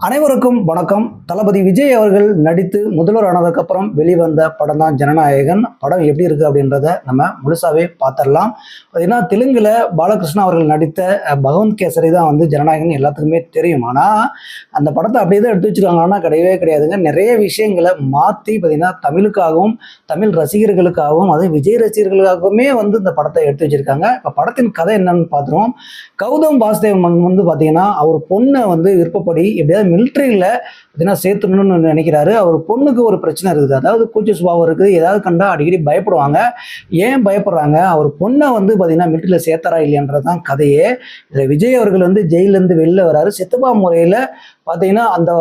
அனைவருக்கும் வணக்கம். தளபதி விஜய் அவர்கள் நடித்து முதல்வர் ஆனதுக்கப்புறம் வெளிவந்த படம் தான் ஜனநாயகன். படம் எப்படி இருக்குது அப்படின்றத நம்ம முழுசாவே பார்த்துடலாம். பார்த்தீங்கன்னா தெலுங்குல பாலகிருஷ்ணா அவர்கள் நடித்த பகவந்த் கேசரி தான் வந்து ஜனநாயகன் எல்லாத்துக்குமே தெரியும். ஆனால் அந்த படத்தை அப்படியே தான் எடுத்து வச்சுருக்காங்கன்னா கிடையவே கிடையாதுங்க. நிறைய விஷயங்களை மாற்றி பார்த்தீங்கன்னா தமிழுக்காகவும் தமிழ் ரசிகர்களுக்காகவும் அது விஜய் ரசிகர்களுக்காகவுமே வந்து இந்த படத்தை எடுத்து வச்சுருக்காங்க. இப்போ படத்தின் கதை என்னன்னு பார்த்துருவோம். கௌதம் வாசுதேவன் வந்து பார்த்தீங்கன்னா அவர் பொண்ணை வந்து விருப்பப்படி எப்படியாவது மிலிட்ரியில் பார்த்தீங்கன்னா சேர்த்துணும்னு நினைக்கிறாரு. அவர் பொண்ணுக்கு ஒரு பிரச்சனை இருக்குது, அதாவது கூச்ச சுபாவம் இருக்குது. ஏதாவது கண்டா அடிக்கடி பயப்படுவாங்க. ஏன் பயப்படுறாங்க? அவர் பொண்ணை வந்து பார்த்தீங்கன்னா மிலிட்ரியில் சேர்த்தாரா இல்லையன்றது தான் கதையே. இதில் விஜய் அவர்கள் வந்து ஜெயிலேருந்து வெளில வராரு. சித்தப்பா முறையில் பார்த்தீங்கன்னா அந்த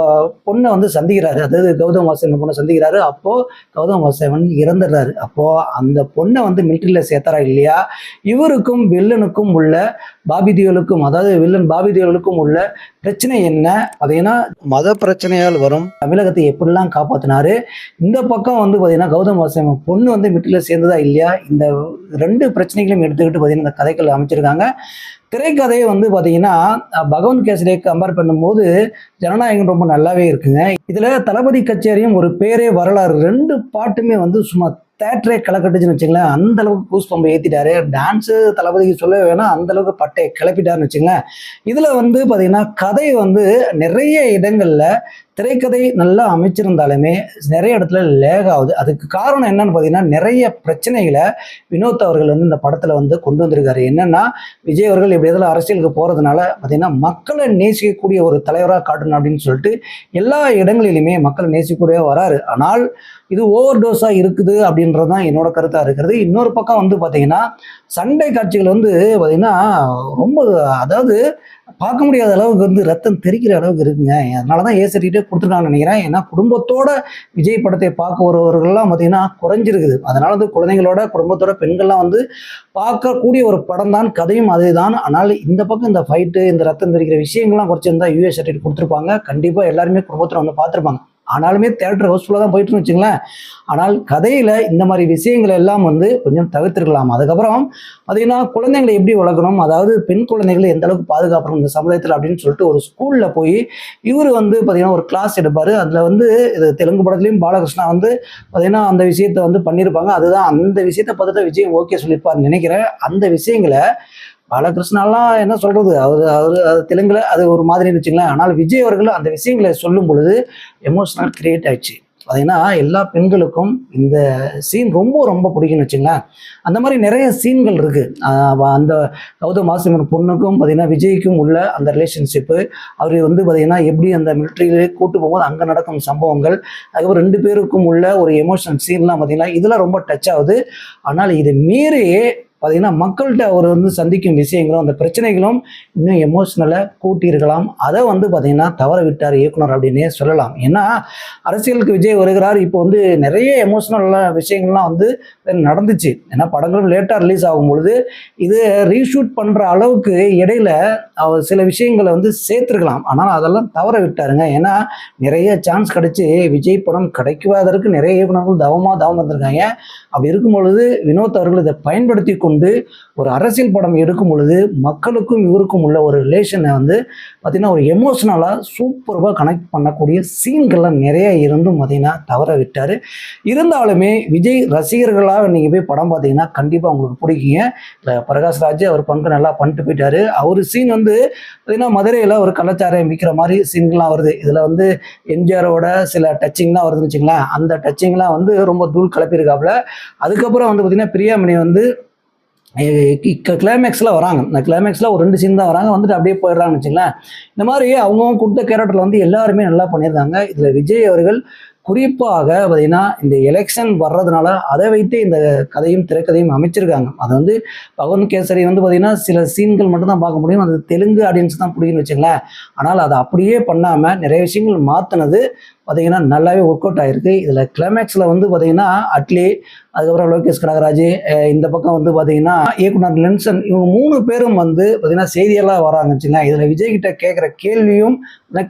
பொண்ணை வந்து சந்திக்கிறாரு, அதாவது கௌதம் வாசுதேவன் பொண்ணை சந்திக்கிறாரு. அப்போது கௌதம் வாசுதேவன் இறந்துடுறாரு. அப்போது அந்த பொண்ணை வந்து மிலிட்ரியில் சேர்த்தாரா இல்லையா, இவருக்கும் வில்லனுக்கும் உள்ள பாபி தியோலுக்கும், அதாவது வில்லன் பாபி தியோலுக்கும் உள்ள பிரச்சனை என்ன, பார்த்தீங்கன்னா மத பிரச்சனையால் வரும் தமிழகத்தை எப்படிலாம் காப்பாற்றினாரு. இந்த பக்கம் வந்து பார்த்தீங்கன்னா கௌதம் வாசுதேவன் பொண்ணு வந்து மிலிட்ரியில் சேர்ந்ததா இல்லையா, இந்த ரெண்டு பிரச்சனைகளையும் எடுத்துக்கிட்டு பார்த்தீங்கன்னா இந்த கதைகள் அமைச்சிருக்காங்க. திரைக்கதையை வந்து பார்த்தீங்கன்னா பகவந்த் கேசரியை கம்பேர் பண்ணும்போது ஜனநாயகன் ரொம்ப நல்லாவே இருக்குங்க. இதில் தளபதி கச்சேரியும் ஒரு பேரே வரலாறு, ரெண்டு பாட்டுமே வந்து சும்மா தேட்டரே கலக்கட்டுச்சுன்னு வச்சுங்களேன். அந்த அளவுக்கு கூஸ் பம்பை ஏற்றிட்டாரு. டான்ஸு தளபதிக்கு சொல்ல வேணால் அந்த அளவுக்கு பட்டையை கிளப்பிட்டாருன்னு வச்சுங்களேன். இதில் வந்து பார்த்தீங்கன்னா கதை வந்து நிறைய இடங்களில் திரைக்கதை நல்லா அமைச்சிருந்தாலுமே நிறைய இடத்துல லேக் ஆகுது. அதுக்கு காரணம் என்னன்னு பார்த்தீங்கன்னா நிறைய பிரச்சனைகளை வினோத் அவர்கள் வந்து இந்த படத்தில் வந்து கொண்டு வந்திருக்காரு. என்னன்னா விஜய் அவர்கள் எப்படி எதில் அரசியலுக்கு போகிறதுனால பார்த்தீங்கன்னா மக்களை நேசிக்கக்கூடிய ஒரு தலைவராக காட்டணும் அப்படின்னு சொல்லிட்டு எல்லா இடங்களிலுமே மக்களை நேசிக்கக்கூடிய வராரு. ஆனால் இது ஓவர் டோஸாக இருக்குது அப்படின்றது தான் என்னோட கருத்தாக இருக்கிறது. இன்னொரு பக்கம் வந்து பார்த்தீங்கன்னா சண்டை காட்சிகள் வந்து பார்த்தீங்கன்னா ரொம்ப, அதாவது பார்க்க முடியாத அளவுக்கு வந்து ரத்தம் தெரிக்கிற அளவுக்கு இருக்குங்க. அதனால தான் ஏசட்டிகிட்டே கொடுத்துருக்காங்கன்னு நினைக்கிறேன். ஏன்னா குடும்பத்தோட விஜய் படத்தை பார்க்க வருவர்கள்லாம் பார்த்தீங்கன்னா குறைஞ்சிருக்குது. அதனால வந்து குழந்தைங்களோட குடும்பத்தோட பெண்கள்லாம் வந்து பார்க்கக்கூடிய ஒரு படம் தான், கதையும் அதே தான். ஆனால் இந்த பக்கம் இந்த ஃபைட்டு இந்த ரத்தம் தெரிக்கிற விஷயங்கள்லாம் குறைச்சிருந்தா யூஎஸ் சர்டிஃபிகேட் கொடுத்துருப்பாங்க. கண்டிப்பாக எல்லாருமே குடும்பத்தில் வந்து பார்த்துருப்பாங்க. ஆனாலுமே தேட்டர் ஹவுஸ்ஃபுல்லாக தான் போயிட்டுன்னு வச்சுங்களேன். ஆனால் கதையில் இந்த மாதிரி விஷயங்கள் எல்லாம் வந்து கொஞ்சம் தவிர்த்திருக்கலாம். அதுக்கப்புறம் பார்த்தீங்கன்னா குழந்தைங்களை எப்படி வளர்க்கணும், அதாவது பெண் குழந்தைகளை எந்த அளவுக்கு பாதுகாக்கணும் இந்த சமுதாயத்தில் அப்படின்னு சொல்லிட்டு ஒரு ஸ்கூலில் போய் இவர் வந்து பார்த்தீங்கன்னா ஒரு கிளாஸ் எடுப்பார். அதில் வந்து இது தெலுங்கு படத்துலையும் பாலகிருஷ்ணா வந்து பார்த்தீங்கன்னா அந்த விஷயத்தை வந்து பண்ணியிருப்பாங்க. அதுதான் அந்த விஷயத்தை பார்த்துட்டு விஜய் ஓகே சொல்லியிருப்பார்னு நினைக்கிறேன். அந்த விஷயங்களை பாலகிருஷ்ணாலாம் என்ன சொல்கிறது, அவர் தெலுங்குல அது ஒரு மாதிரி வச்சுங்களேன். ஆனால் விஜய் அவர்கள் அந்த விஷயங்களை சொல்லும் பொழுது எமோஷனல் கிரியேட் ஆயிடுச்சு. பார்த்தீங்கன்னா எல்லா பெண்களுக்கும் இந்த சீன் ரொம்ப ரொம்ப பிடிக்கும்னு வச்சுங்களேன். அந்த மாதிரி நிறைய சீன்கள் இருக்குது. அந்த கௌதம் வாசுதேவன் பொண்ணுக்கும் பார்த்தீங்கன்னா விஜய்க்கும் உள்ள அந்த ரிலேஷன்ஷிப்பு, அவர் வந்து பார்த்தீங்கன்னா எப்படி அந்த மிலிட்ரியிலே கூட்டு போகும்போது அங்கே நடக்கும் சம்பவங்கள், அதுக்கப்புறம் ரெண்டு பேருக்கும் உள்ள ஒரு எமோஷனல் சீன்லாம் பார்த்தீங்கன்னா இதெல்லாம் ரொம்ப டச் ஆகுது. ஆனால் இது மீறி பார்த்தீங்கன்னா மக்கள்கிட்ட அவர் வந்து சந்திக்கும் விஷயங்களும் அந்த பிரச்சனைகளும் இன்னும் எமோஷ்னலை கூட்டியிருக்கலாம். அதை வந்து பார்த்தீங்கன்னா தவற விட்டார் இயக்குனர் அப்படின்னே சொல்லலாம். ஏன்னா அரசியலுக்கு விஜய் வருகிறார். இப்போ வந்து நிறைய எமோஷ்னல் விஷயங்கள்லாம் வந்து நடந்துச்சு. ஏன்னா படங்களும் லேட்டாக ரிலீஸ் ஆகும் பொழுது இது ரீஷூட் பண்ணுற அளவுக்கு இடையில அவர் சில விஷயங்களை வந்து சேர்த்துருக்கலாம். ஆனால் அதெல்லாம் தவற விட்டாருங்க. ஏன்னா நிறைய சான்ஸ் கிடைச்சி விஜய் படம் கிடைக்குவதற்கு நிறைய இயக்குனர்கள் தவம் வந்திருக்காங்க. அப்படி இருக்கும் பொழுது வினோத் அவர்கள் இதை பயன்படுத்தி கொண்டு ஒரு அரசியல் படம் எடுக்கும் பொழுது மக்களுக்கும் இவருக்கும் உள்ள ஒரு ரிலேஷனை வந்து பார்த்தீங்கன்னா ஒரு எமோஷனலாக சூப்பராக கனெக்ட் பண்ணக்கூடிய சீன்கள்லாம் நிறைய இருந்தும் பார்த்தீங்கன்னா தவற விட்டார். இருந்தாலுமே விஜய் ரசிகர்களாக நீங்கள் போய் படம் பார்த்தீங்கன்னா கண்டிப்பாக உங்களுக்கு பிடிக்குங்க. பிரகாஷ் ராஜ் அவர் பங்கு நல்லா பண்ணிட்டு போயிட்டாரு. அவர் சீன் வந்து பார்த்தீங்கன்னா மதுரையில் ஒரு கலாச்சாரம் விற்கிற மாதிரி சீன்கள்லாம் வருது. இதில் வந்து எம்ஜிஆரோட சில டச்சிங்லாம் வருதுன்னு வச்சுங்களேன். அந்த டச்சிங்லாம் வந்து ரொம்ப தூள் கிளப்பியிருக்காப்புல. அதுக்கப்புறம் வந்து பார்த்தீங்கன்னா பிரியாமணி வந்து கிளைமேக்ஸில் வராங்க. இந்த கிளைமேக்ஸில் ஒரு 2 சீன் தான் வராங்க, வந்துட்டு அப்படியே போயிடுறாங்கன்னு வச்சுங்களேன். இந்த மாதிரி அவங்க கொடுத்த கேரக்டரில் வந்து எல்லாருமே நல்லா பண்ணியிருந்தாங்க. இதில் விஜய் அவர்கள் குறிப்பாக பார்த்தீங்கன்னா இந்த எலெக்ஷன் வர்றதுனால அதை வைத்து இந்த கதையும் திரைக்கதையும் அமைச்சிருக்காங்க. அது வந்து பகவந்த் கேசரி வந்து பார்த்தீங்கன்னா சில சீன்கள் மட்டும்தான் பார்க்க முடியும், அது தெலுங்கு ஆடியன்ஸ் தான் பிடிக்குன்னு வச்சுங்களேன். ஆனால் அதை அப்படியே பண்ணாமல் நிறைய விஷயங்கள் மாற்றினது பார்த்தீங்கன்னா நல்லாவே ஒர்க் அவுட் ஆகிருக்கு. இதில் கிளைமேக்ஸில் வந்து பார்த்தீங்கன்னா அட்லி, அதுக்கப்புறம் லோகேஷ் கனகராஜ், இந்த பக்கம் வந்து பார்த்தீங்கன்னா இயக்குனர் லென்சன், இவங்க 3 பேரும் வந்து பார்த்தீங்கன்னா செய்தியெல்லாம் வராங்க வச்சுங்க. இதில் விஜய் கிட்ட கேட்குற கேள்வியும்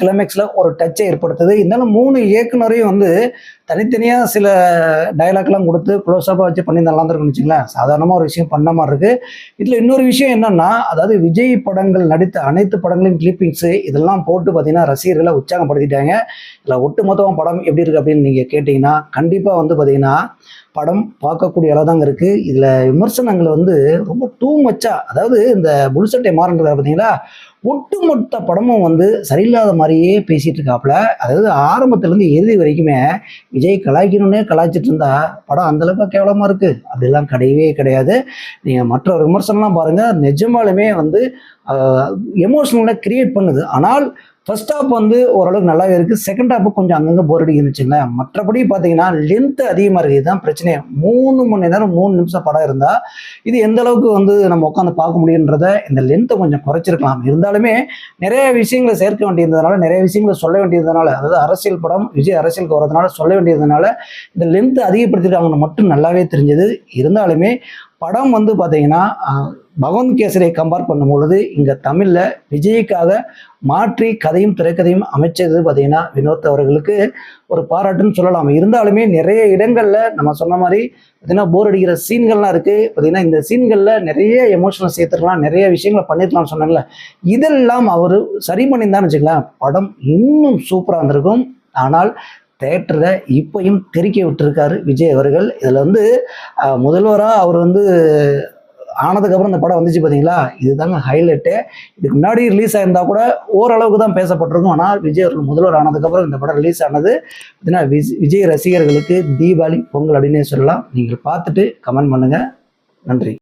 கிளைமேக்ஸில் ஒரு டச்சை ஏற்படுத்துது. இருந்தாலும் 3 இயக்குனரையும் வந்து தனித்தனியாக சில டயலாக்லாம் கொடுத்து க்ளோஸ்அப்பாக வச்சு பண்ணி நல்லா இருக்குன்னு வச்சுங்களேன். சாதாரணமாக ஒரு விஷயம் பண்ண மாதிரி இருக்குது. இதில் இன்னொரு விஷயம் என்னென்னா, அதாவது விஜய் படங்கள் நடித்த அனைத்து படங்களையும் கிளிப்பிங்ஸு இதெல்லாம் போட்டு பார்த்தீங்கன்னா ரசிகர்களை உற்சாகப்படுத்திட்டாங்க. இதில் ஒட்டுமொத்தமாக படம் எப்படி இருக்குது அப்படின்னு நீங்கள் கேட்டிங்கன்னா, கண்டிப்பாக வந்து பார்த்தீங்கன்னா படம் பார்க்கக்கூடிய அளவு தாங்க இருக்குது. இதில் விமர்சனங்கள் வந்து ரொம்ப டூ மச்சாக, அதாவது இந்த புல்சட்டை மாறன்றது பார்த்தீங்களா, ஒட்டுமொத்த படமும் வந்து சரியில்லாத மாதிரியே பேசிகிட்டு இருக்காப்புல. அதாவது ஆரம்பத்துலேருந்து இறுதி வரைக்குமே விஜய் கலாய்க்கணுன்னே கலாய்ச்சிட்டு இருந்தா படம் அந்தளவுக்கு கேவலமாக இருக்குது அப்படிலாம் கிடையவே கிடையாது. நீங்கள் மற்ற விமர்சனம்லாம் பாருங்கள், நிஜமாலுமே வந்து எமோஷனலாக கிரியேட் பண்ணுது. ஆனால் ஃபர்ஸ்ட் ஹாப் வந்து ஓரளவுக்கு நல்லாவே இருக்குது. செகண்ட் ஹாப்பு கொஞ்சம் அங்கங்கே போர் அடிக்குதுன்னு வச்சுங்களேன். மற்றபடி பார்த்தீங்கன்னா லென்த்து அதிகமாக இருக்குது. இதுதான் பிரச்சனையே. 3 மணி நேரம் 3 நிமிஷம் படம் இருந்தால் இது எந்த அளவுக்கு வந்து நம்ம உட்காந்து பார்க்க முடியுன்றத இந்த லென்த்தை கொஞ்சம் குறைச்சிருக்கலாம். இருந்தாலுமே நிறைய விஷயங்களை சேர்க்க வேண்டியதுனால, நிறைய விஷயங்களை சொல்ல வேண்டியதுனால, அதாவது அரசியல் படம் விஜய் அரசியலுக்கு வரதுனால சொல்ல வேண்டியதுனால இந்த லென்த்தை அதிகப்படுத்திட்டாங்கன்னு மட்டும் நல்லாவே தெரிஞ்சது. இருந்தாலுமே படம் வந்து பார்த்தீங்கன்னா பகவந்த் கேசரியை கம்பேர் பண்ணும்பொழுது இங்கே தமிழில் விஜய்க்காக மாற்றி கதையும் திரைக்கதையும் அமைச்சது பார்த்தீங்கன்னா வினோத் அவர்களுக்கு ஒரு பாராட்டுன்னு சொல்லலாம். இருந்தாலுமே நிறைய இடங்களில் நம்ம சொன்ன மாதிரி பார்த்தீங்கன்னா போர் அடிக்கிற சீன்கள்லாம் இருக்குது. பார்த்தீங்கன்னா இந்த சீன்களில் நிறைய எமோஷனல் சேர்த்துருக்கலாம், நிறைய விஷயங்களை பண்ணியிருக்கலாம்னு சொன்னாங்கல்ல, இதெல்லாம் அவர் சரி பண்ணியிருந்தான்னு வச்சுக்கலாம் படம் இன்னும் சூப்பராக இருந்திருக்கும். ஆனால் தேட்டரை இப்பையும் தெறிக்க விட்டுருக்காரு விஜய் அவர்கள். இதில் வந்து முதல்வராக அவர் வந்து ஆனதுக்கப்புறம் இந்த படம் வந்துச்சு பார்த்தீங்களா, இதுதாங்க ஹைலைட்டு. இதுக்கு முன்னாடி ரிலீஸ் ஆயிருந்தா கூட ஓரளவுக்கு தான் பேசப்பட்டிருக்கும். ஆனால் விஜய் அவர்கள் முதல்வர் ஆனதுக்கப்புறம் இந்த படம் ரிலீஸ் ஆனது பார்த்தீங்கன்னா விஜய் ரசிகர்களுக்கு தீபாவளி பொங்கல் அப்படின்னே சொல்லலாம். நீங்கள் பார்த்துட்டு கமெண்ட் பண்ணுங்கள். நன்றி.